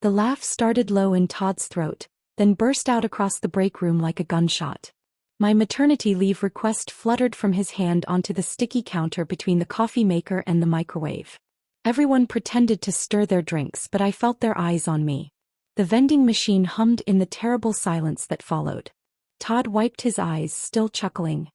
The laugh started low in Todd's throat, then burst out across the break room like a gunshot. My maternity leave request fluttered from his hand onto the sticky counter between the coffee maker and the microwave. Everyone pretended to stir their drinks, but I felt their eyes on me. The vending machine hummed in the terrible silence that followed. Todd wiped his eyes, still chuckling.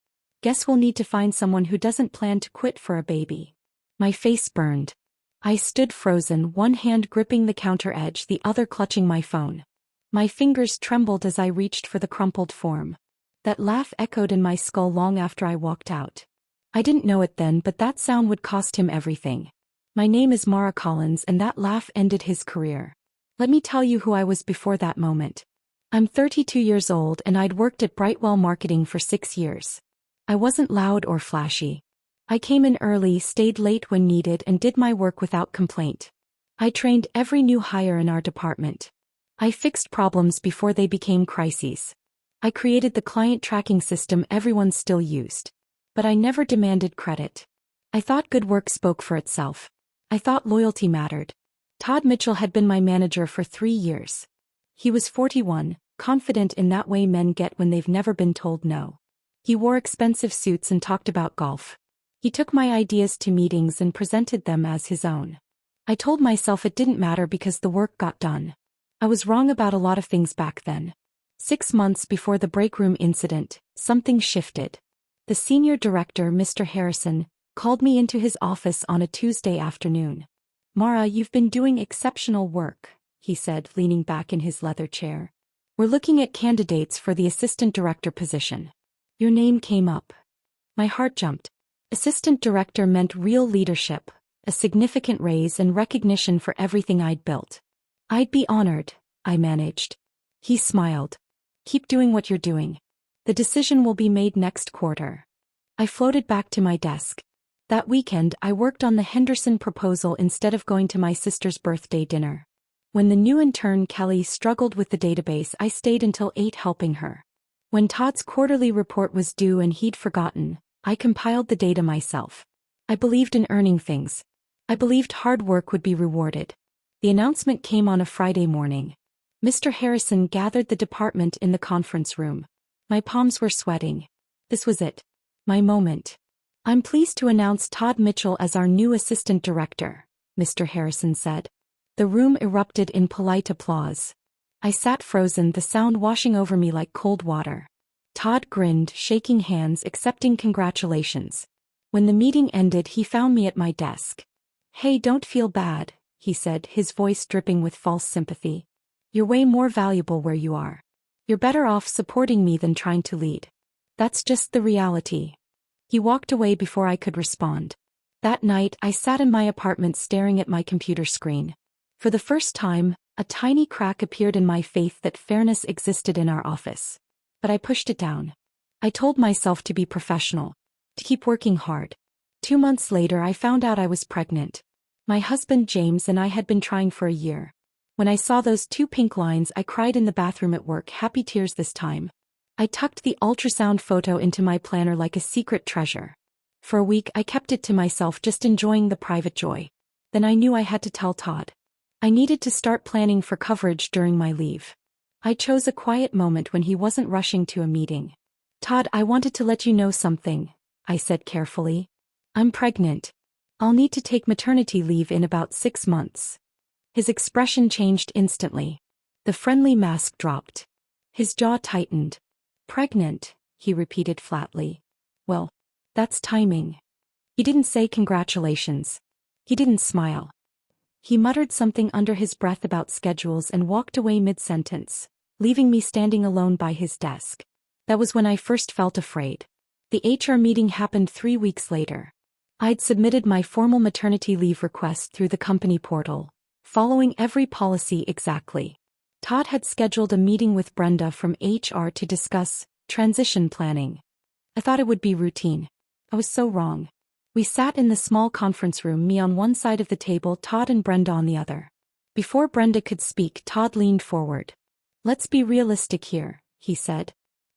Guess we'll need to find someone who doesn't plan to quit for a baby. My face burned. I stood frozen, one hand gripping the counter edge, the other clutching my phone. My fingers trembled as I reached for the crumpled form. That laugh echoed in my skull long after I walked out. I didn't know it then, but that sound would cost him everything. My name is Mara Collins, and that laugh ended his career. Let me tell you who I was before that moment. I'm 32 years old and I'd worked at Brightwell Marketing for 6 years. I wasn't loud or flashy. I came in early, stayed late when needed, and did my work without complaint. I trained every new hire in our department. I fixed problems before they became crises. I created the client tracking system everyone still used. But I never demanded credit. I thought good work spoke for itself. I thought loyalty mattered. Todd Mitchell had been my manager for 3 years. He was 41, confident in that way men get when they've never been told no. He wore expensive suits and talked about golf. He took my ideas to meetings and presented them as his own. I told myself it didn't matter because the work got done. I was wrong about a lot of things back then. 6 months before the break room incident, something shifted. The senior director, Mr. Harrison, called me into his office on a Tuesday afternoon. Mara, you've been doing exceptional work, he said, leaning back in his leather chair. We're looking at candidates for the assistant director position. Your name came up. My heart jumped. Assistant director meant real leadership, a significant raise and recognition for everything I'd built. I'd be honored, I managed. He smiled. Keep doing what you're doing. The decision will be made next quarter. I floated back to my desk. That weekend, I worked on the Henderson proposal instead of going to my sister's birthday dinner. When the new intern Kelly struggled with the database, I stayed until 8 helping her. When Todd's quarterly report was due and he'd forgotten, I compiled the data myself. I believed in earning things. I believed hard work would be rewarded. The announcement came on a Friday morning. Mr. Harrison gathered the department in the conference room. My palms were sweating. This was it. My moment. I'm pleased to announce Todd Mitchell as our new assistant director, Mr. Harrison said. The room erupted in polite applause. I sat frozen, the sound washing over me like cold water. Todd grinned, shaking hands, accepting congratulations. When the meeting ended, he found me at my desk. Hey, don't feel bad, he said, his voice dripping with false sympathy. You're way more valuable where you are. You're better off supporting me than trying to lead. That's just the reality. He walked away before I could respond. That night, I sat in my apartment staring at my computer screen. For the first time, a tiny crack appeared in my faith that fairness existed in our office. But I pushed it down. I told myself to be professional, to keep working hard. 2 months later, I found out I was pregnant. My husband James and I had been trying for a year. When I saw those 2 pink lines, I cried in the bathroom at work, happy tears this time. I tucked the ultrasound photo into my planner like a secret treasure. For a week, I kept it to myself, just enjoying the private joy. Then I knew I had to tell Todd. I needed to start planning for coverage during my leave. I chose a quiet moment when he wasn't rushing to a meeting. Todd, I wanted to let you know something, I said carefully. I'm pregnant. I'll need to take maternity leave in about 6 months. His expression changed instantly. The friendly mask dropped. His jaw tightened. Pregnant, he repeated flatly. Well, that's timing. He didn't say congratulations. He didn't smile. He muttered something under his breath about schedules and walked away mid-sentence, leaving me standing alone by his desk. That was when I first felt afraid. The HR meeting happened 3 weeks later. I'd submitted my formal maternity leave request through the company portal, following every policy exactly. Todd had scheduled a meeting with Brenda from HR to discuss transition planning. I thought it would be routine. I was so wrong. We sat in the small conference room, me on one side of the table, Todd and Brenda on the other. Before Brenda could speak, Todd leaned forward. Let's be realistic here, he said.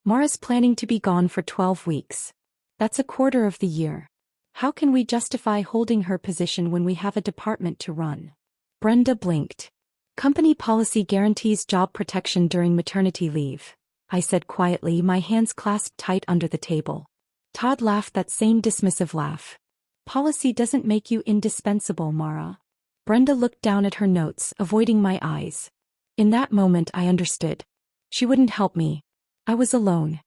Mara's planning to be gone for 12 weeks. That's a quarter of the year. How can we justify holding her position when we have a department to run? Brenda blinked. Company policy guarantees job protection during maternity leave, I said quietly, my hands clasped tight under the table. Todd laughed that same dismissive laugh. Policy doesn't make you indispensable, Mara. Brenda looked down at her notes, avoiding my eyes. In that moment I understood. She wouldn't help me. I was alone.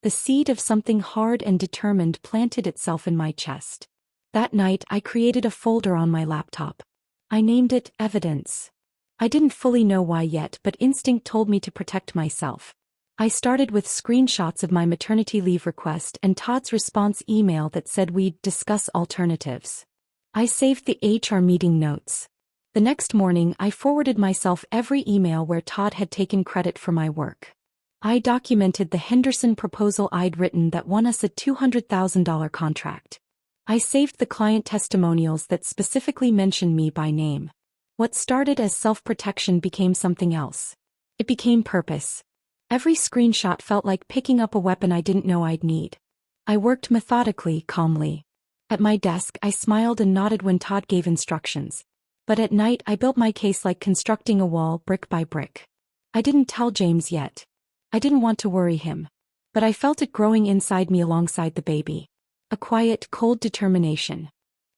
The seed of something hard and determined planted itself in my chest. That night I created a folder on my laptop. I named it Evidence. I didn't fully know why yet, but instinct told me to protect myself. I started with screenshots of my maternity leave request and Todd's response email that said we'd discuss alternatives. I saved the HR meeting notes. The next morning I forwarded myself every email where Todd had taken credit for my work. I documented the Henderson proposal I'd written that won us a $200,000 contract. I saved the client testimonials that specifically mentioned me by name. What started as self-protection became something else. It became purpose. Every screenshot felt like picking up a weapon I didn't know I'd need. I worked methodically, calmly. At my desk I smiled and nodded when Todd gave instructions. But at night I built my case like constructing a wall brick by brick. I didn't tell James yet. I didn't want to worry him. But I felt it growing inside me alongside the baby. A quiet, cold determination.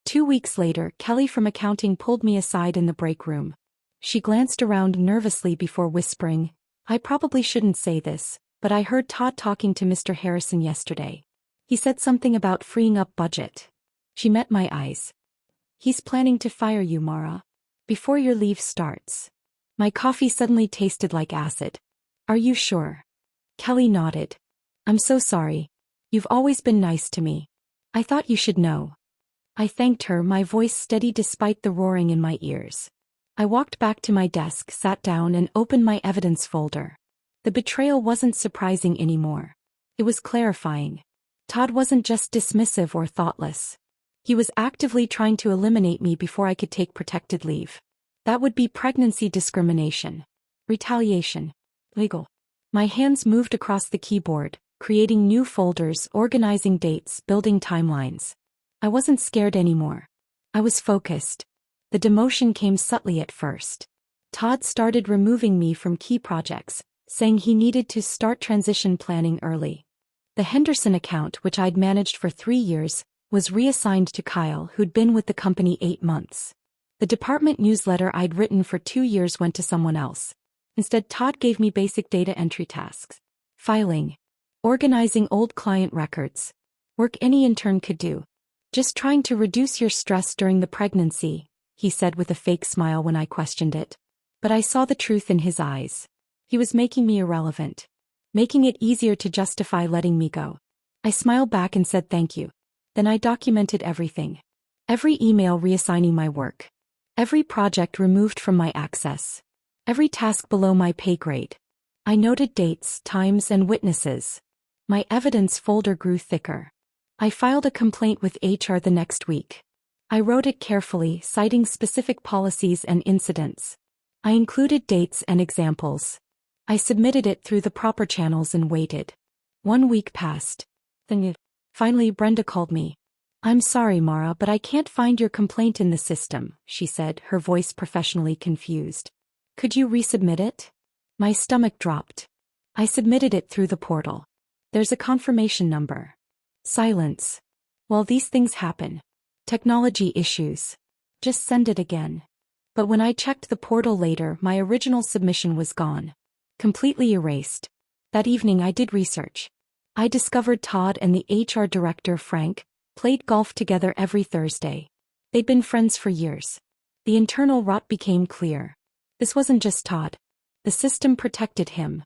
2 weeks later, Kelly from accounting pulled me aside in the break room. She glanced around nervously before whispering, I probably shouldn't say this, but I heard Todd talking to Mr. Harrison yesterday. He said something about freeing up budget. She met my eyes. He's planning to fire you, Mara. Before your leave starts. My coffee suddenly tasted like acid. Are you sure? Kelly nodded. I'm so sorry. You've always been nice to me. I thought you should know. I thanked her, my voice steady despite the roaring in my ears. I walked back to my desk, sat down and opened my evidence folder. The betrayal wasn't surprising anymore. It was clarifying. Todd wasn't just dismissive or thoughtless. He was actively trying to eliminate me before I could take protected leave. That would be pregnancy discrimination. Retaliation. Legal. My hands moved across the keyboard, creating new folders, organizing dates, building timelines. I wasn't scared anymore. I was focused. The demotion came subtly at first. Todd started removing me from key projects, saying he needed to start transition planning early. The Henderson account, which I'd managed for 3 years, was reassigned to Kyle, who'd been with the company 8 months. The department newsletter I'd written for 2 years went to someone else. Instead, Todd gave me basic data entry tasks. Filing. Organizing old client records. Work any intern could do. Just trying to reduce your stress during the pregnancy, he said with a fake smile when I questioned it. But I saw the truth in his eyes. He was making me irrelevant. Making it easier to justify letting me go. I smiled back and said thank you. Then I documented everything. Every email reassigning my work. Every project removed from my access. Every task below my pay grade. I noted dates, times, and witnesses. My evidence folder grew thicker. I filed a complaint with HR the next week. I wrote it carefully, citing specific policies and incidents. I included dates and examples. I submitted it through the proper channels and waited. 1 week passed. Then, finally Brenda called me. I'm sorry, Mara, but I can't find your complaint in the system, she said, her voice professionally confused. Could you resubmit it? My stomach dropped. I submitted it through the portal. There's a confirmation number. Silence. Well, these things happen. Technology issues. Just send it again. But when I checked the portal later, my original submission was gone. Completely erased. That evening I did research. I discovered Todd and the HR director, Frank, played golf together every Thursday. They'd been friends for years. The internal rot became clear. This wasn't just Todd. The system protected him.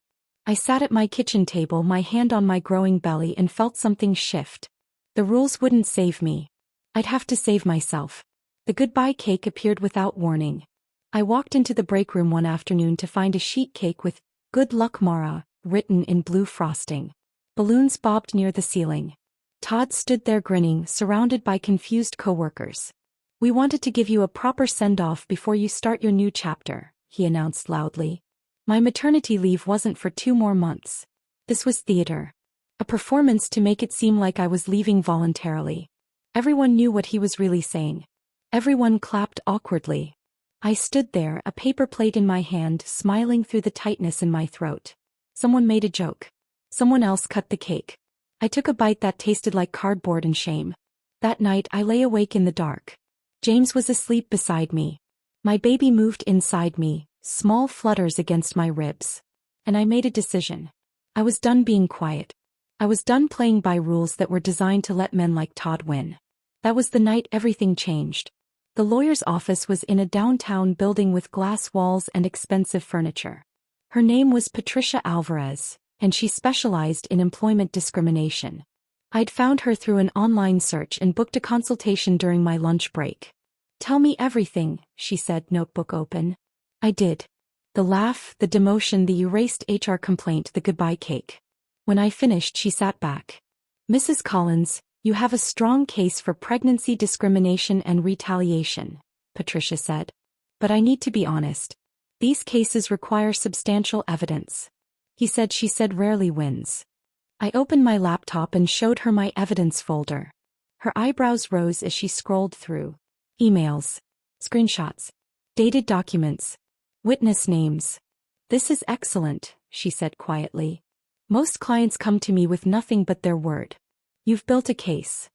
I sat at my kitchen table, my hand on my growing belly, and felt something shift. The rules wouldn't save me. I'd have to save myself. The goodbye cake appeared without warning. I walked into the break room one afternoon to find a sheet cake with "Good luck, Mara" written in blue frosting. Balloons bobbed near the ceiling. Todd stood there grinning, surrounded by confused coworkers. "We wanted to give you a proper send-off before you start your new chapter," he announced loudly. My maternity leave wasn't for 2 more months. This was theater. A performance to make it seem like I was leaving voluntarily. Everyone knew what he was really saying. Everyone clapped awkwardly. I stood there, a paper plate in my hand, smiling through the tightness in my throat. Someone made a joke. Someone else cut the cake. I took a bite that tasted like cardboard and shame. That night I lay awake in the dark. James was asleep beside me. My baby moved inside me, small flutters against my ribs. And I made a decision. I was done being quiet. I was done playing by rules that were designed to let men like Todd win. That was the night everything changed. The lawyer's office was in a downtown building with glass walls and expensive furniture. Her name was Patricia Alvarez, and she specialized in employment discrimination. I'd found her through an online search and booked a consultation during my lunch break. "Tell me everything," she said, notebook open. I did. The laugh, the demotion, the erased HR complaint, the goodbye cake. When I finished, she sat back. "Mrs. Collins, you have a strong case for pregnancy discrimination and retaliation," Patricia said. "But I need to be honest. These cases require substantial evidence." She said rarely wins. I opened my laptop and showed her my evidence folder. Her eyebrows rose as she scrolled through. Emails. Screenshots. Dated documents. Witness names. "This is excellent," she said quietly. "Most clients come to me with nothing but their word. You've built a case."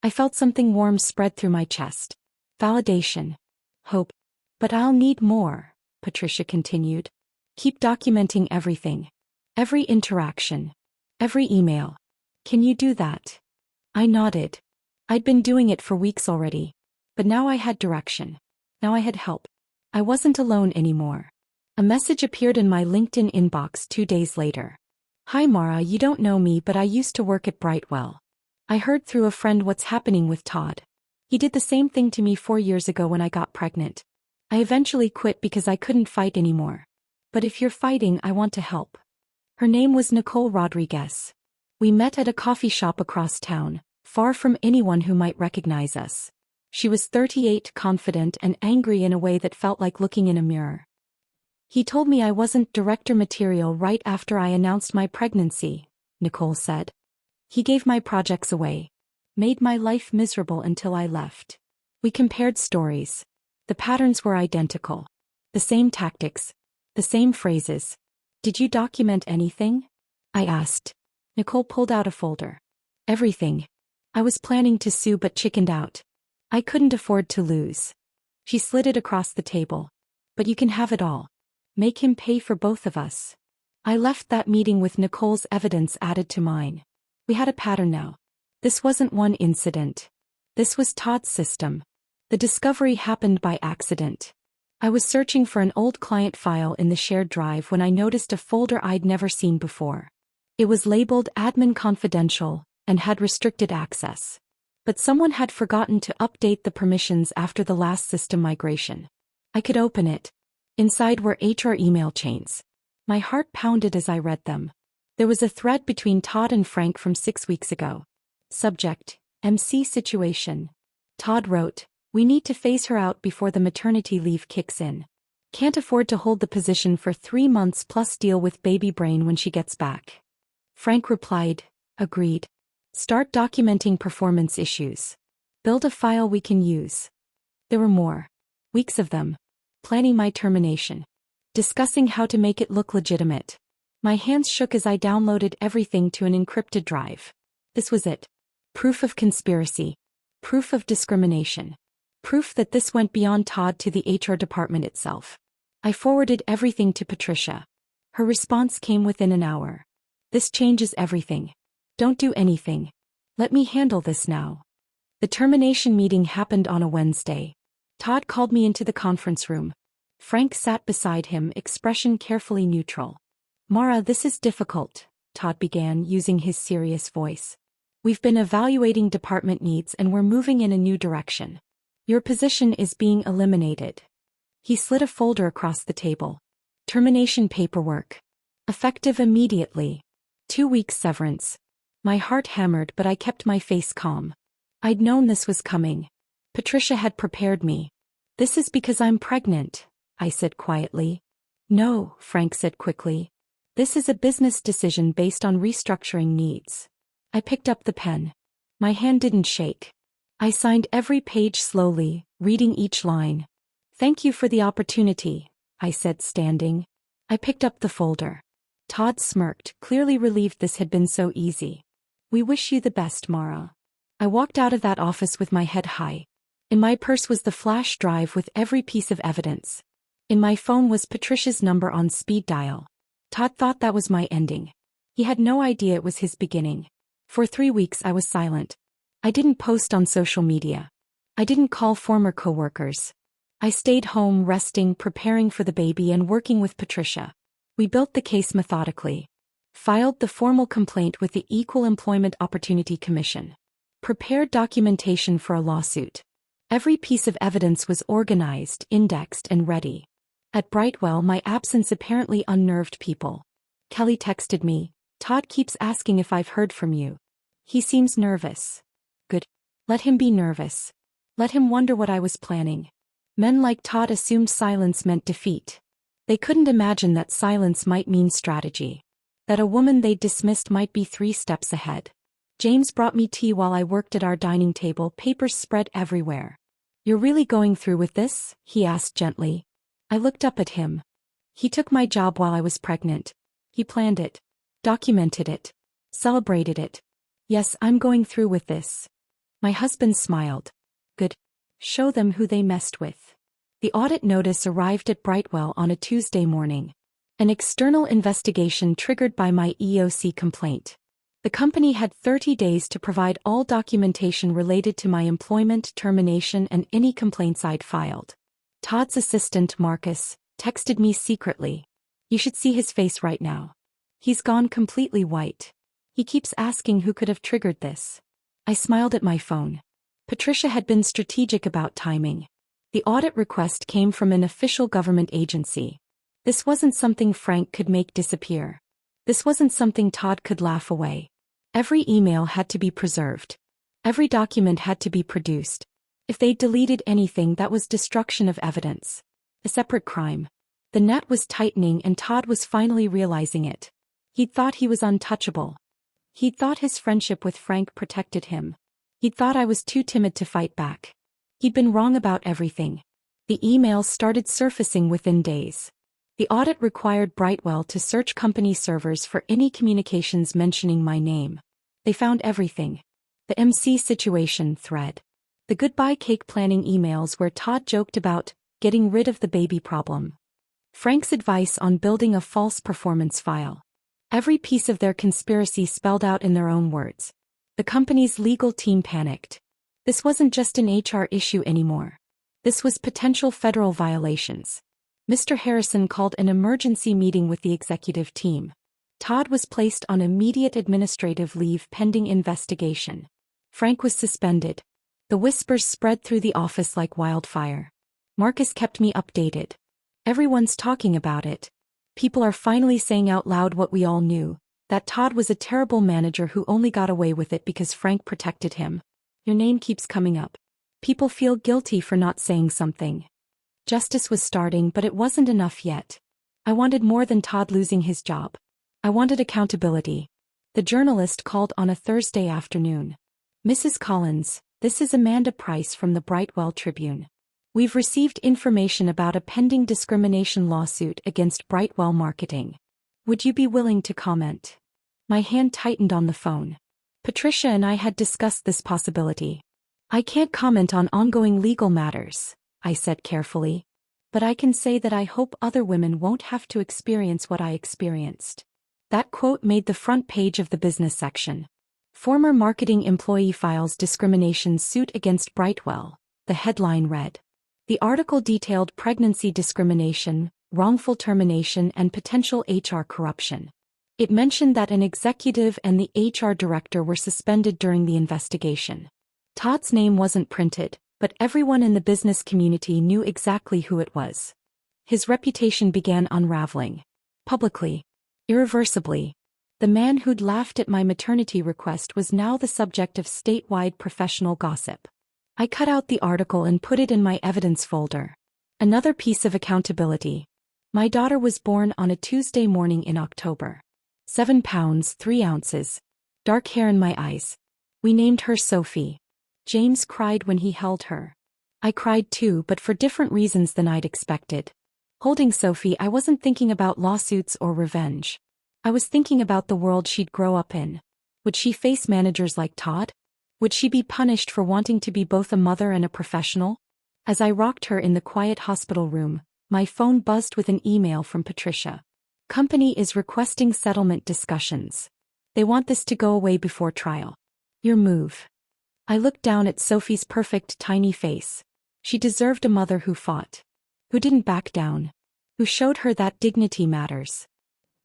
I felt something warm spread through my chest. Validation. Hope. "But I'll need more," Patricia continued. "Keep documenting everything. Every interaction. Every email. Can you do that?" I nodded. I'd been doing it for weeks already. But now I had direction. Now I had help. I wasn't alone anymore. A message appeared in my LinkedIn inbox 2 days later. "Hi Mara, you don't know me, but I used to work at Brightwell. I heard through a friend what's happening with Todd. He did the same thing to me 4 years ago when I got pregnant. I eventually quit because I couldn't fight anymore. But if you're fighting, I want to help." Her name was Nicole Rodriguez. We met at a coffee shop across town, far from anyone who might recognize us. She was 38, confident and angry in a way that felt like looking in a mirror. "He told me I wasn't director material right after I announced my pregnancy," Nicole said. "He gave my projects away. Made my life miserable until I left." We compared stories. The patterns were identical. The same tactics. The same phrases. "Did you document anything?" I asked. Nicole pulled out a folder. "Everything. I was planning to sue but chickened out. I couldn't afford to lose." She slid it across the table. "But you can have it all. Make him pay for both of us." I left that meeting with Nicole's evidence added to mine. We had a pattern now. This wasn't one incident. This was Todd's system. The discovery happened by accident. I was searching for an old client file in the shared drive when I noticed a folder I'd never seen before. It was labeled Admin Confidential and had restricted access. But someone had forgotten to update the permissions after the last system migration. I could open it. Inside were HR email chains. My heart pounded as I read them. There was a thread between Todd and Frank from 6 weeks ago. Subject: MC situation. Todd wrote, "We need to phase her out before the maternity leave kicks in. Can't afford to hold the position for 3 months plus deal with baby brain when she gets back." Frank replied, "Agreed. Start documenting performance issues. Build a file we can use." There were more. Weeks of them. Planning my termination. Discussing how to make it look legitimate. My hands shook as I downloaded everything to an encrypted drive. This was it. Proof of conspiracy. Proof of discrimination. Proof that this went beyond Todd to the HR department itself. I forwarded everything to Patricia. Her response came within an hour. "This changes everything. Don't do anything. Let me handle this now." The termination meeting happened on a Wednesday. Todd called me into the conference room. Frank sat beside him, expression carefully neutral. "Mara, this is difficult," Todd began, using his serious voice. "We've been evaluating department needs and we're moving in a new direction. Your position is being eliminated." He slid a folder across the table. "Termination paperwork. Effective immediately. 2 weeks severance." My heart hammered, but I kept my face calm. I'd known this was coming. Patricia had prepared me. "This is because I'm pregnant," I said quietly. "No," Frank said quickly. "This is a business decision based on restructuring needs." I picked up the pen. My hand didn't shake. I signed every page slowly, reading each line. Thank you for the opportunity, I said, standing. I picked up the folder. Todd smirked, clearly relieved this had been so easy. We wish you the best, Mara. I walked out of that office with my head high. In my purse was the flash drive with every piece of evidence. In my phone was Patricia's number on speed dial. Todd thought that was my ending. He had no idea it was his beginning. For 3 weeks I was silent. I didn't post on social media. I didn't call former coworkers. I stayed home resting, preparing for the baby and working with Patricia. We built the case methodically. Filed the formal complaint with the Equal Employment Opportunity Commission. Prepared documentation for a lawsuit. Every piece of evidence was organized, indexed, and ready. At Brightwell, my absence apparently unnerved people. Kelly texted me, "Todd keeps asking if I've heard from you. He seems nervous." Good. Let him be nervous. Let him wonder what I was planning. Men like Todd assumed silence meant defeat. They couldn't imagine that silence might mean strategy. That a woman they dismissed might be 3 steps ahead. James brought me tea while I worked at our dining table, papers spread everywhere. "You're really going through with this?" he asked gently. I looked up at him. He took my job while I was pregnant. He planned it. Documented it. Celebrated it. Yes, I'm going through with this. My husband smiled. Good. Show them who they messed with. The audit notice arrived at Brightwell on a Tuesday morning. An external investigation triggered by my EOC complaint. The company had 30 days to provide all documentation related to my employment, termination, and any complaints I'd filed. Todd's assistant, Marcus, texted me secretly. You should see his face right now. He's gone completely white. He keeps asking who could have triggered this. I smiled at my phone. Patricia had been strategic about timing. The audit request came from an official government agency. This wasn't something Frank could make disappear. This wasn't something Todd could laugh away. Every email had to be preserved. Every document had to be produced. If they deleted anything, that was destruction of evidence. A separate crime. The net was tightening and Todd was finally realizing it. He'd thought he was untouchable. He'd thought his friendship with Frank protected him. He'd thought I was too timid to fight back. He'd been wrong about everything. The emails started surfacing within days. The audit required Brightwell to search company servers for any communications mentioning my name. They found everything. The MC situation thread. The goodbye cake planning emails where Todd joked about getting rid of the baby problem. Frank's advice on building a false performance file. Every piece of their conspiracy spelled out in their own words. The company's legal team panicked. This wasn't just an HR issue anymore. This was potential federal violations. Mr. Harrison called an emergency meeting with the executive team. Todd was placed on immediate administrative leave pending investigation. Frank was suspended. The whispers spread through the office like wildfire. Marcus kept me updated. Everyone's talking about it. People are finally saying out loud what we all knew, that Todd was a terrible manager who only got away with it because Frank protected him. Your name keeps coming up. People feel guilty for not saying something. Justice was starting, but it wasn't enough yet. I wanted more than Todd losing his job. I wanted accountability. The journalist called on a Thursday afternoon. "Mrs. Collins, this is Amanda Price from the Brightwell Tribune. We've received information about a pending discrimination lawsuit against Brightwell Marketing. Would you be willing to comment?" My hand tightened on the phone. Patricia and I had discussed this possibility. "I can't comment on ongoing legal matters," I said carefully. "But I can say that I hope other women won't have to experience what I experienced." That quote made the front page of the business section. Former marketing employee files discrimination suit against Brightwell, the headline read. The article detailed pregnancy discrimination, wrongful termination, and potential HR corruption. It mentioned that an executive and the HR director were suspended during the investigation. Todd's name wasn't printed, but everyone in the business community knew exactly who it was. His reputation began unraveling. Publicly. Irreversibly. The man who'd laughed at my maternity request was now the subject of statewide professional gossip. I cut out the article and put it in my evidence folder. Another piece of accountability. My daughter was born on a Tuesday morning in October. 7 pounds 3 ounces. Dark hair in my eyes. We named her Sophie. James cried when he held her. I cried too, but for different reasons than I'd expected. Holding Sophie, I wasn't thinking about lawsuits or revenge. I was thinking about the world she'd grow up in. Would she face managers like Todd? Would she be punished for wanting to be both a mother and a professional? As I rocked her in the quiet hospital room, my phone buzzed with an email from Patricia. Company is requesting settlement discussions. They want this to go away before trial. Your move. I looked down at Sophie's perfect tiny face. She deserved a mother who fought. Who didn't back down. Who showed her that dignity matters.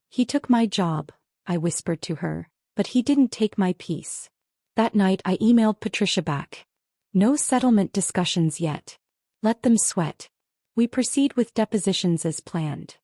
He took my job, I whispered to her, but he didn't take my peace. That night I emailed Patricia back. No settlement discussions yet. Let them sweat. We proceed with depositions as planned.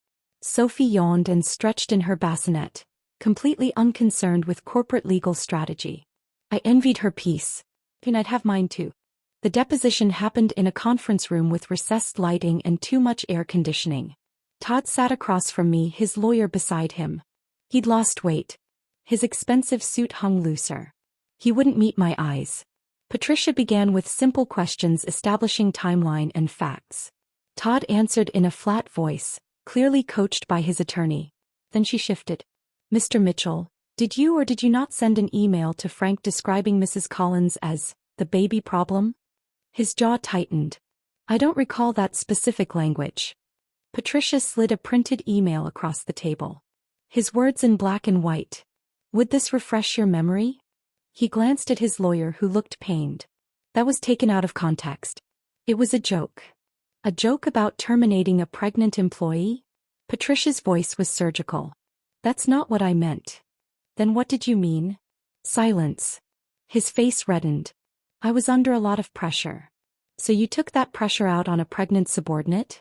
Sophie yawned and stretched in her bassinet, completely unconcerned with corporate legal strategy. I envied her peace. And I'd have mine too. The deposition happened in a conference room with recessed lighting and too much air conditioning. Todd sat across from me, his lawyer beside him. He'd lost weight. His expensive suit hung looser. He wouldn't meet my eyes. Patricia began with simple questions establishing timeline and facts. Todd answered in a flat voice, clearly coached by his attorney. Then she shifted. Mr. Mitchell, did you or did you not send an email to Frank describing Mrs. Collins as the baby problem? His jaw tightened. I don't recall that specific language. Patricia slid a printed email across the table. His words in black and white. Would this refresh your memory? He glanced at his lawyer who looked pained. That was taken out of context. It was a joke. A joke about terminating a pregnant employee? Patricia's voice was surgical. That's not what I meant. Then what did you mean? Silence. His face reddened. I was under a lot of pressure. So you took that pressure out on a pregnant subordinate?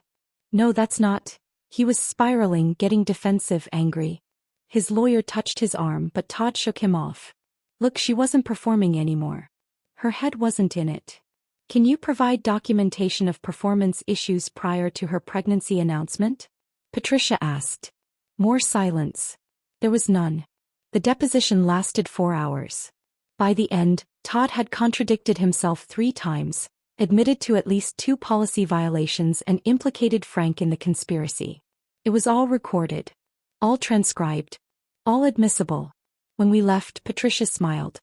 No, that's not. He was spiraling, getting defensive, angry. His lawyer touched his arm, but Todd shook him off. Look, she wasn't performing anymore. Her head wasn't in it. Can you provide documentation of performance issues prior to her pregnancy announcement? Patricia asked. More silence. There was none. The deposition lasted 4 hours. By the end, Todd had contradicted himself 3 times, admitted to at least 2 policy violations and implicated Frank in the conspiracy. It was all recorded. All transcribed. All admissible. When we left, Patricia smiled.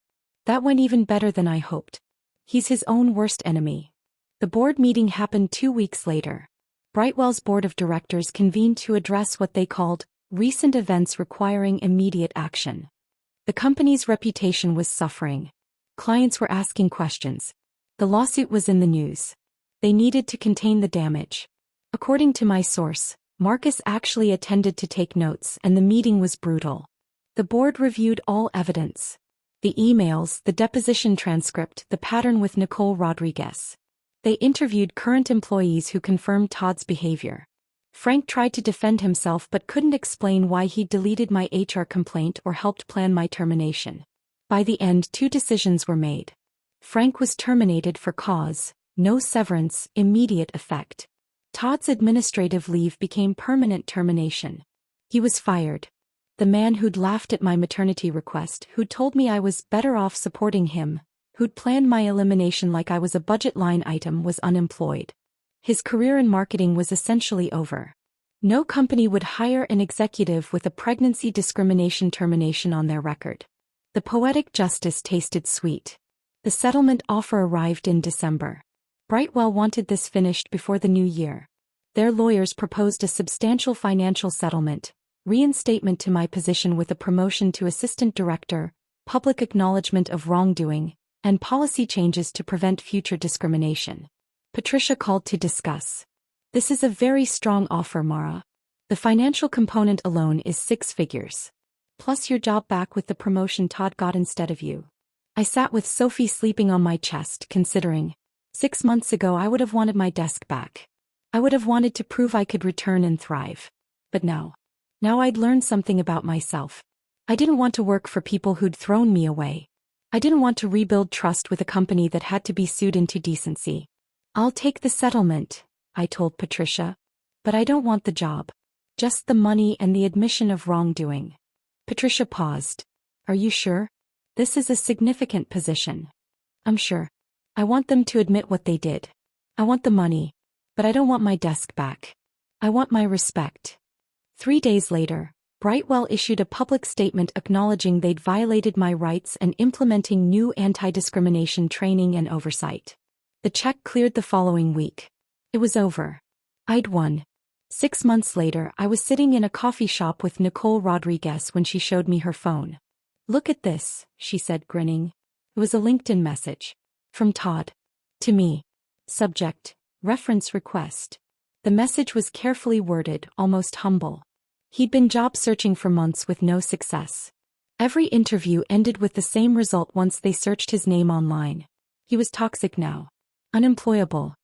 That went even better than I hoped. He's his own worst enemy. The board meeting happened 2 weeks later. Brightwell's board of directors convened to address what they called recent events requiring immediate action. The company's reputation was suffering. Clients were asking questions. The lawsuit was in the news. They needed to contain the damage. According to my source, Marcus actually attended to take notes, and the meeting was brutal. The board reviewed all evidence. The emails, the deposition transcript, the pattern with Nicole Rodriguez. They interviewed current employees who confirmed Todd's behavior. Frank tried to defend himself but couldn't explain why he deleted my HR complaint or helped plan my termination. By the end, 2 decisions were made. Frank was terminated for cause, no severance, immediate effect. Todd's administrative leave became permanent termination. He was fired. The man who'd laughed at my maternity request, who'd told me I was better off supporting him, who'd planned my elimination like I was a budget line item, was unemployed. His career in marketing was essentially over. No company would hire an executive with a pregnancy discrimination termination on their record. The poetic justice tasted sweet. The settlement offer arrived in December. Brightwell wanted this finished before the new year. Their lawyers proposed a substantial financial settlement, reinstatement to my position with a promotion to assistant director, public acknowledgement of wrongdoing, and policy changes to prevent future discrimination. Patricia called to discuss. This is a very strong offer, Mara. The financial component alone is 6 figures. Plus your job back with the promotion Todd got instead of you. I sat with Sophie sleeping on my chest, considering. 6 months ago I would have wanted my desk back. I would have wanted to prove I could return and thrive. But now I'd learned something about myself. I didn't want to work for people who'd thrown me away. I didn't want to rebuild trust with a company that had to be sued into decency. I'll take the settlement, I told Patricia. But I don't want the job. Just the money and the admission of wrongdoing. Patricia paused. Are you sure? This is a significant position. I'm sure. I want them to admit what they did. I want the money. But I don't want my desk back. I want my respect. 3 days later, Brightwell issued a public statement acknowledging they'd violated my rights and implementing new anti-discrimination training and oversight. The check cleared the following week. It was over. I'd won. 6 months later, I was sitting in a coffee shop with Nicole Rodriguez when she showed me her phone. "Look at this," she said, grinning. It was a LinkedIn message. From Todd. To me. Subject: reference request. The message was carefully worded, almost humble. He'd been job searching for months with no success. Every interview ended with the same result once they searched his name online. He was toxic now. Unemployable.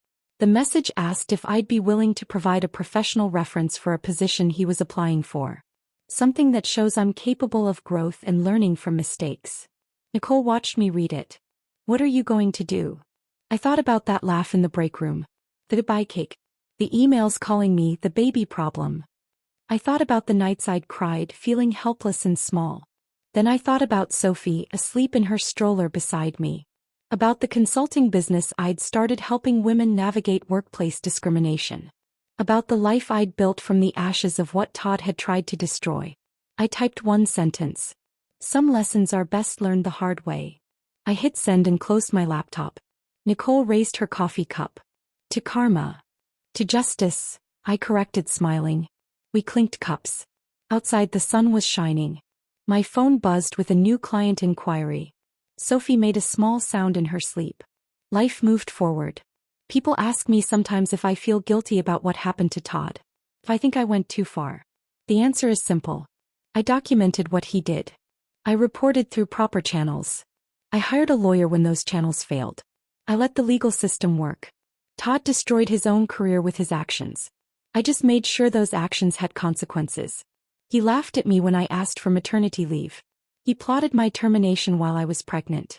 The message asked if I'd be willing to provide a professional reference for a position he was applying for. Something that shows I'm capable of growth and learning from mistakes. Nicole watched me read it. "What are you going to do?" I thought about that laugh in the break room. The goodbye cake. The emails calling me the baby problem. I thought about the nights I'd cried, feeling helpless and small. Then I thought about Sophie, asleep in her stroller beside me. About the consulting business I'd started helping women navigate workplace discrimination. About the life I'd built from the ashes of what Todd had tried to destroy. I typed one sentence. Some lessons are best learned the hard way. I hit send and closed my laptop. Nicole raised her coffee cup. To karma. To justice, I corrected, smiling. We clinked cups. Outside the sun was shining. My phone buzzed with a new client inquiry. Sophie made a small sound in her sleep. Life moved forward. People ask me sometimes if I feel guilty about what happened to Todd. If I think I went too far. The answer is simple. I documented what he did. I reported through proper channels. I hired a lawyer when those channels failed. I let the legal system work. Todd destroyed his own career with his actions. I just made sure those actions had consequences. He laughed at me when I asked for maternity leave. He plotted my termination while I was pregnant.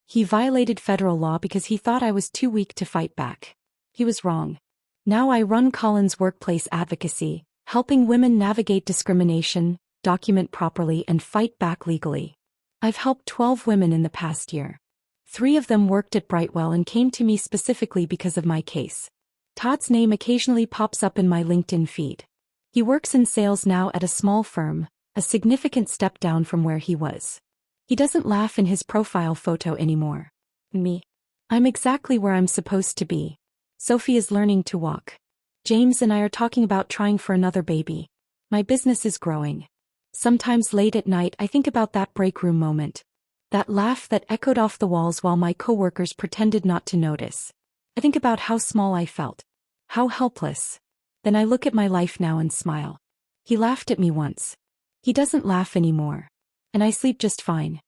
He violated federal law because he thought I was too weak to fight back. He was wrong. Now I run Collins Workplace Advocacy, helping women navigate discrimination, document properly, and fight back legally. I've helped 12 women in the past year. 3 of them worked at Brightwell and came to me specifically because of my case. Todd's name occasionally pops up in my LinkedIn feed. He works in sales now at a small firm, a significant step down from where he was. He doesn't laugh in his profile photo anymore. Me. I'm exactly where I'm supposed to be. Sophie is learning to walk. James and I are talking about trying for another baby. My business is growing. Sometimes late at night I think about that break room moment. That laugh that echoed off the walls while my coworkers pretended not to notice. I think about how small I felt. How helpless. Then I look at my life now and smile. He laughed at me once. He doesn't laugh anymore. And I sleep just fine.